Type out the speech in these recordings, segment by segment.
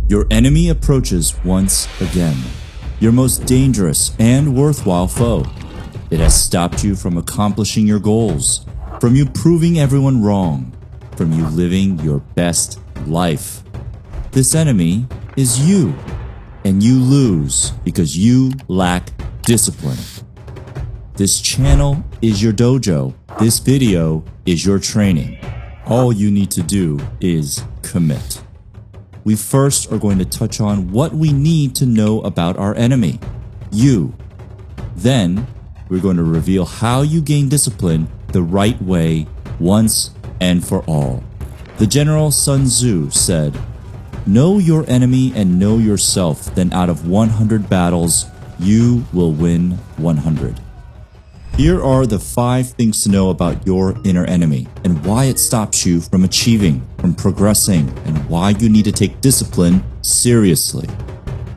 Your enemy approaches once again. Your most dangerous and worthwhile foe. It has stopped you from accomplishing your goals, from you proving everyone wrong, from you living your best life. This enemy is you, and you lose because you lack discipline. This channel is your dojo. This video is your training. All you need to do is commit. We first are going to touch on what we need to know about our enemy, you. Then, we're going to reveal how you gain discipline the right way once and for all. The General Sun Tzu said, "Know your enemy and know yourself, then out of 100 battles, you will win 100. Here are the 5 things to know about your inner enemy and why it stops you from achieving, from progressing, and why you need to take discipline seriously,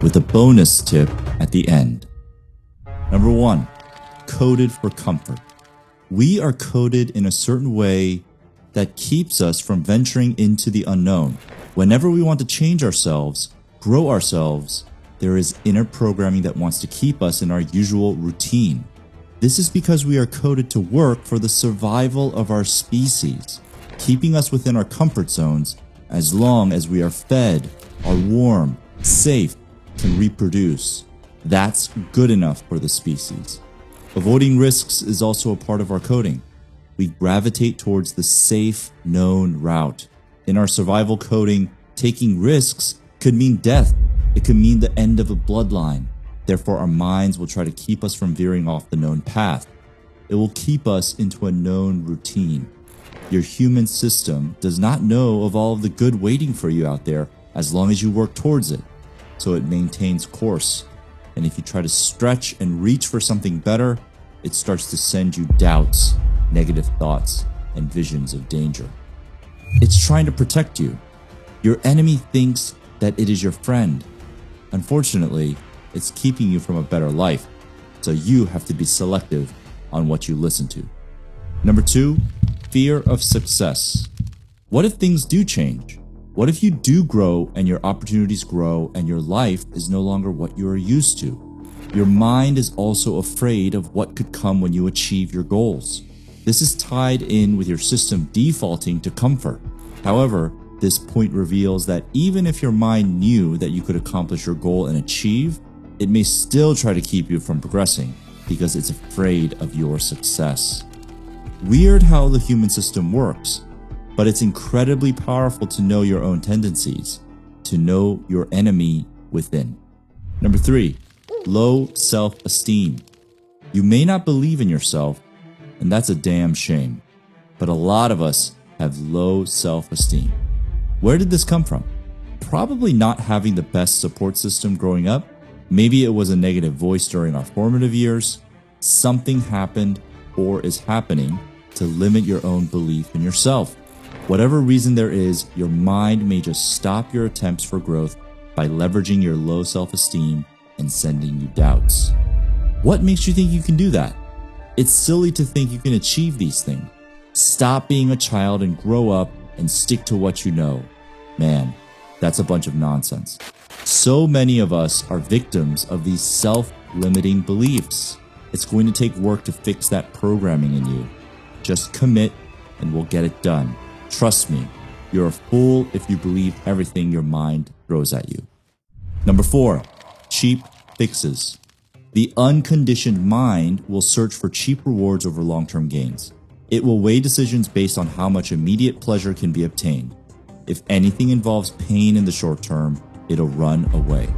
with a bonus tip at the end. Number 1, coded for comfort. We are coded in a certain way that keeps us from venturing into the unknown. Whenever we want to change ourselves, grow ourselves, there is inner programming that wants to keep us in our usual routine. This is because we are coded to work for the survival of our species, keeping us within our comfort zones as long as we are fed, are warm, safe, can reproduce. That's good enough for the species. Avoiding risks is also a part of our coding. We gravitate towards the safe, known route. In our survival coding, taking risks could mean death. It could mean the end of a bloodline. Therefore, our minds will try to keep us from veering off the known path. It will keep us into a known routine. Your human system does not know of all of the good waiting for you out there as long as you work towards it. So it maintains course. And if you try to stretch and reach for something better, it starts to send you doubts, negative thoughts, and visions of danger. It's trying to protect you. Your enemy thinks that it is your friend. Unfortunately, it's keeping you from a better life, so you have to be selective on what you listen to. Number 2, fear of success. What if things do change? What if you do grow and your opportunities grow and your life is no longer what you are used to? Your mind is also afraid of what could come when you achieve your goals. This is tied in with your system defaulting to comfort. However, this point reveals that even if your mind knew that you could accomplish your goal and achieve, it may still try to keep you from progressing because it's afraid of your success. Weird how the human system works, but it's incredibly powerful to know your own tendencies, to know your enemy within. Number 3, low self-esteem. You may not believe in yourself, and that's a damn shame, but a lot of us have low self-esteem. Where did this come from? Probably not having the best support system growing up. Maybe it was a negative voice during our formative years. Something happened or is happening to limit your own belief in yourself. Whatever reason there is, your mind may just stop your attempts for growth by leveraging your low self-esteem and sending you doubts. What makes you think you can do that? It's silly to think you can achieve these things. Stop being a child and grow up and stick to what you know. Man, that's a bunch of nonsense. So many of us are victims of these self-limiting beliefs. It's going to take work to fix that programming in you. Just commit and we'll get it done. Trust me, you're a fool if you believe everything your mind throws at you. Number 4, cheap fixes. The unconditioned mind will search for cheap rewards over long-term gains. It will weigh decisions based on how much immediate pleasure can be obtained. If anything involves pain in the short term, it'll run away.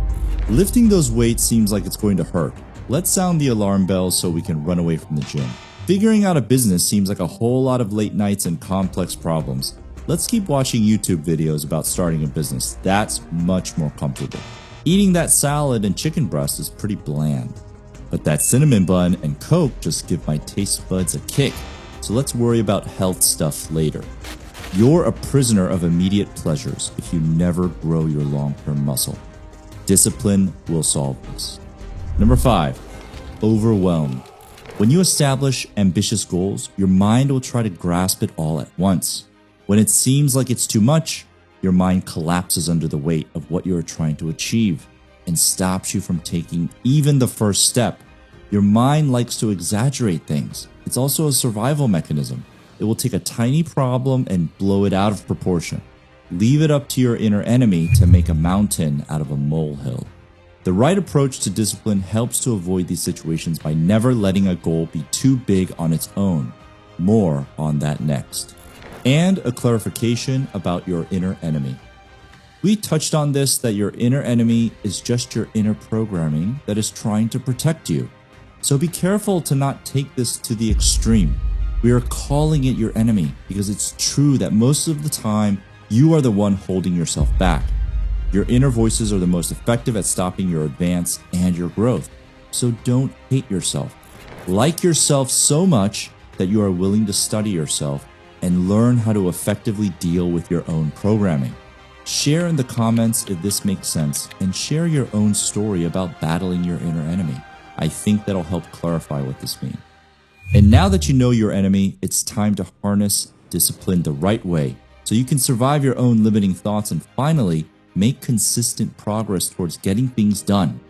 Lifting those weights seems like it's going to hurt. Let's sound the alarm bells so we can run away from the gym. Figuring out a business seems like a whole lot of late nights and complex problems. Let's keep watching YouTube videos about starting a business. That's much more comfortable. Eating that salad and chicken breast is pretty bland. But that cinnamon bun and Coke just give my taste buds a kick. So let's worry about health stuff later. You're a prisoner of immediate pleasures if you never grow your long-term muscle. Discipline will solve this. Number 5, overwhelmed. When you establish ambitious goals, your mind will try to grasp it all at once. When it seems like it's too much, your mind collapses under the weight of what you are trying to achieve and stops you from taking even the first step. Your mind likes to exaggerate things. It's also a survival mechanism. It will take a tiny problem and blow it out of proportion. Leave it up to your inner enemy to make a mountain out of a molehill. The right approach to discipline helps to avoid these situations by never letting a goal be too big on its own. More on that next. And a clarification about your inner enemy. We touched on this, that your inner enemy is just your inner programming that is trying to protect you. So be careful to not take this to the extreme. We are calling it your enemy because it's true that most of the time you are the one holding yourself back. Your inner voices are the most effective at stopping your advance and your growth. So don't hate yourself. Like yourself so much that you are willing to study yourself and learn how to effectively deal with your own programming. Share in the comments if this makes sense and share your own story about battling your inner enemy. I think that'll help clarify what this means. And now that you know your enemy, it's time to harness discipline the right way so you can survive your own limiting thoughts and finally make consistent progress towards getting things done.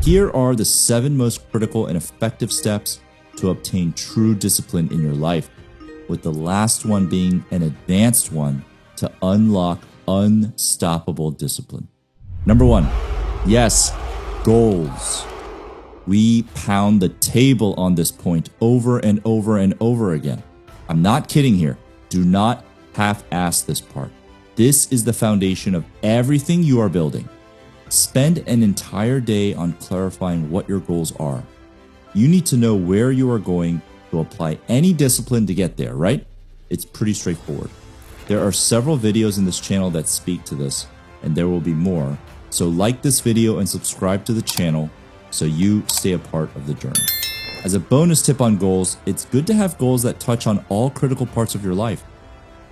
Here are the 7 most critical and effective steps to obtain true discipline in your life, with the last one being an advanced one to unlock unstoppable discipline. Number 1, yes, goals. We pound the table on this point over and over and over again. I'm not kidding here. Do not half-ass this part. This is the foundation of everything you are building. Spend an entire day on clarifying what your goals are. You need to know where you are going to apply any discipline to get there, right? It's pretty straightforward. There are several videos in this channel that speak to this, and there will be more. So like this video and subscribe to the channel so you stay a part of the journey. As a bonus tip on goals, it's good to have goals that touch on all critical parts of your life.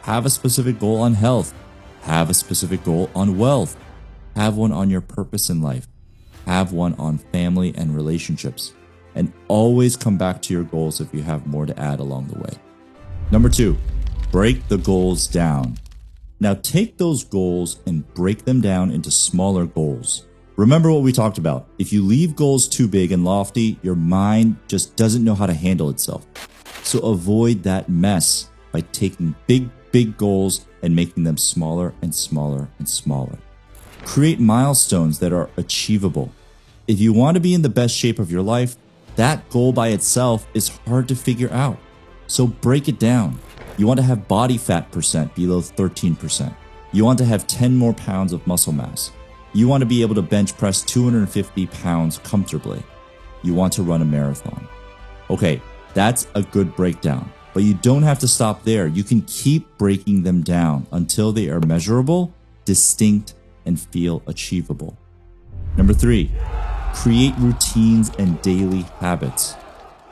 Have a specific goal on health. Have a specific goal on wealth. Have one on your purpose in life. Have one on family and relationships. And always come back to your goals if you have more to add along the way. Number 2, break the goals down. Now take those goals and break them down into smaller goals. Remember what we talked about. If you leave goals too big and lofty, your mind just doesn't know how to handle itself. So avoid that mess by taking big goals and making them smaller and smaller and smaller. Create milestones that are achievable. If you want to be in the best shape of your life, that goal by itself is hard to figure out. So break it down. You want to have body fat percent below 13%. You want to have 10 more pounds of muscle mass. You want to be able to bench press 250 pounds comfortably. You want to run a marathon. Okay, that's a good breakdown. But you don't have to stop there. You can keep breaking them down until they are measurable, distinct, and feel achievable. Number 3, create routines and daily habits.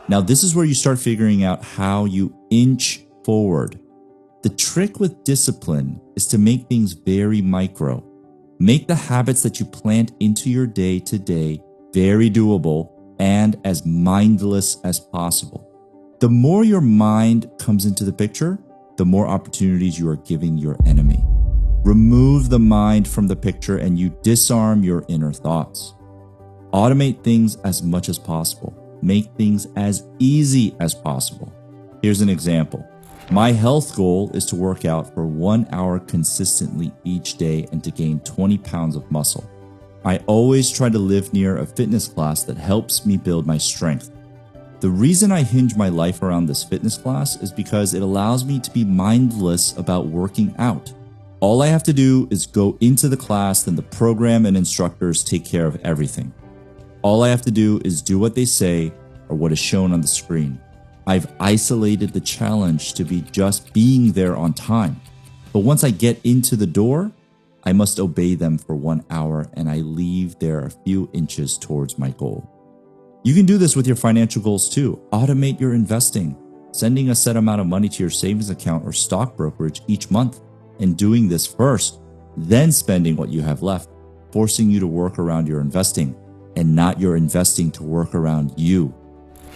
Now, this is where you start figuring out how you inch forward. The trick with discipline is to make things very micro. Make the habits that you plant into your day to day very doable and as mindless as possible. The more your mind comes into the picture, the more opportunities you are giving your enemy. Remove the mind from the picture and you disarm your inner thoughts. Automate things as much as possible. Make things as easy as possible. Here's an example. My health goal is to work out for 1 hour consistently each day and to gain 20 pounds of muscle. I always try to live near a fitness class that helps me build my strength. The reason I hinge my life around this fitness class is because it allows me to be mindless about working out. All I have to do is go into the class, then the program and instructors take care of everything. All I have to do is do what they say or what is shown on the screen. I've isolated the challenge to be just being there on time. But once I get into the door, I must obey them for 1 hour and I leave there a few inches towards my goal. You can do this with your financial goals too. Automate your investing, sending a set amount of money to your savings account or stock brokerage each month, and doing this first, then spending what you have left, forcing you to work around your investing and not your investing to work around you.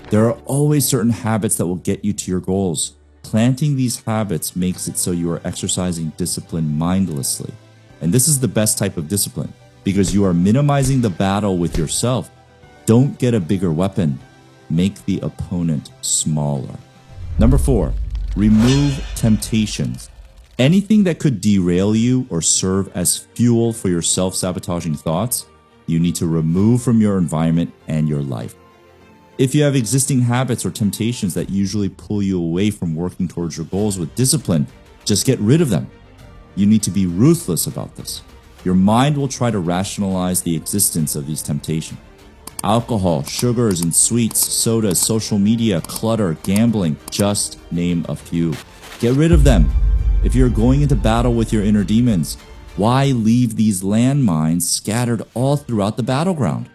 There are always certain habits that will get you to your goals. Planting these habits makes it so you are exercising discipline mindlessly. And this is the best type of discipline because you are minimizing the battle with yourself. Don't get a bigger weapon. Make the opponent smaller. Number 4, remove temptations. Anything that could derail you or serve as fuel for your self-sabotaging thoughts, you need to remove from your environment and your life. If you have existing habits or temptations that usually pull you away from working towards your goals with discipline, just get rid of them. You need to be ruthless about this. Your mind will try to rationalize the existence of these temptations. Alcohol, sugars and sweets, sodas, social media, clutter, gambling, just name a few. Get rid of them. If you're going into battle with your inner demons, why leave these landmines scattered all throughout the battleground?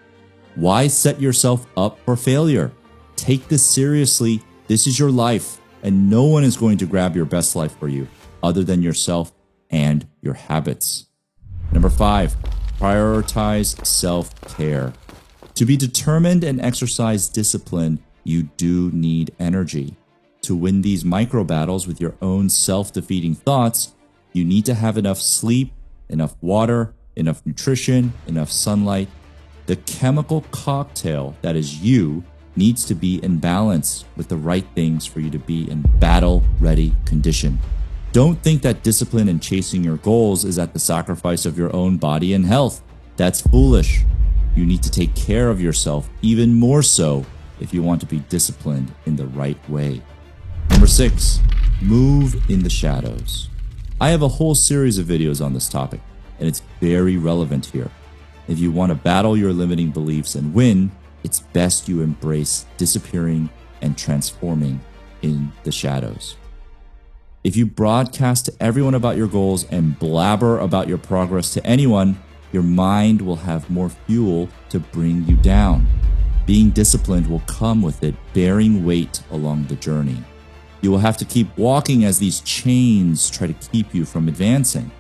Why set yourself up for failure? Take this seriously. This is your life, and no one is going to grab your best life for you other than yourself and your habits. Number 5, prioritize self-care. To be determined and exercise discipline, you do need energy. To win these micro battles with your own self-defeating thoughts, you need to have enough sleep, enough water, enough nutrition, enough sunlight. The chemical cocktail that is you needs to be in balance with the right things for you to be in battle-ready condition. Don't think that discipline and chasing your goals is at the sacrifice of your own body and health. That's foolish. You need to take care of yourself even more so if you want to be disciplined in the right way. Number 6, move in the shadows. I have a whole series of videos on this topic, and it's very relevant here. If you want to battle your limiting beliefs and win, it's best you embrace disappearing and transforming in the shadows. If you broadcast to everyone about your goals and blabber about your progress to anyone, your mind will have more fuel to bring you down. Being disciplined will come with it bearing weight along the journey. You will have to keep walking as these chains try to keep you from advancing.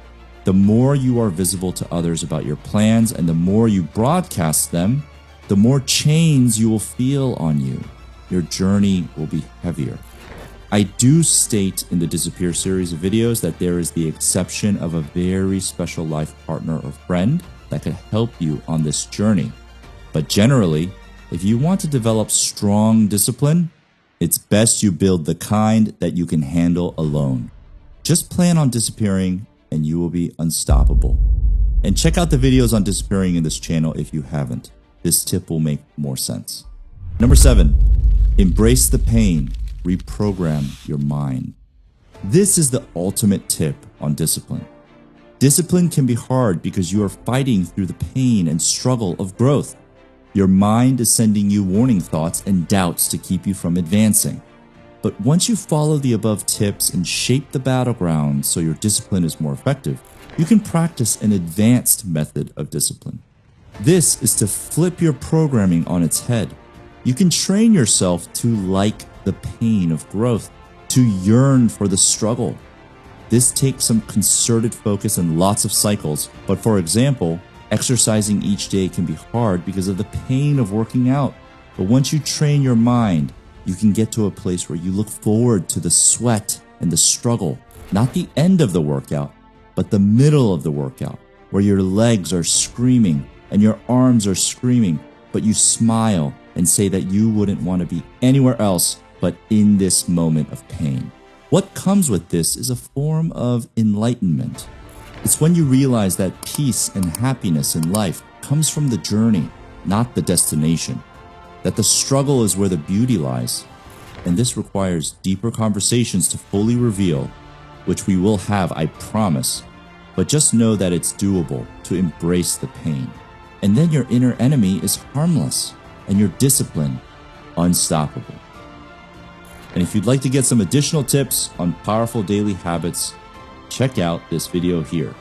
The more you are visible to others about your plans and the more you broadcast them, the more chains you will feel on you. Your journey will be heavier. I do state in the Disappear series of videos that there is the exception of a very special life partner or friend that could help you on this journey. But generally, if you want to develop strong discipline, it's best you build the kind that you can handle alone. Just plan on disappearing and you will be unstoppable. And check out the videos on disappearing in this channel if you haven't. This tip will make more sense. Number 7, embrace the pain. Reprogram your mind. This is the ultimate tip on discipline. Discipline can be hard because you are fighting through the pain and struggle of growth. Your mind is sending you warning thoughts and doubts to keep you from advancing. But once you follow the above tips and shape the battleground so your discipline is more effective, you can practice an advanced method of discipline. This is to flip your programming on its head. You can train yourself to like the pain of growth, to yearn for the struggle. This takes some concerted focus and lots of cycles, but for example, exercising each day can be hard because of the pain of working out. But once you train your mind, you can get to a place where you look forward to the sweat and the struggle, not the end of the workout, but the middle of the workout, where your legs are screaming and your arms are screaming, but you smile and say that you wouldn't want to be anywhere else but in this moment of pain. What comes with this is a form of enlightenment. It's when you realize that peace and happiness in life comes from the journey, not the destination. That the struggle is where the beauty lies. And this requires deeper conversations to fully reveal, which we will have, I promise. But just know that it's doable to embrace the pain. And then your inner enemy is harmless and your discipline unstoppable. And if you'd like to get some additional tips on powerful daily habits, check out this video here.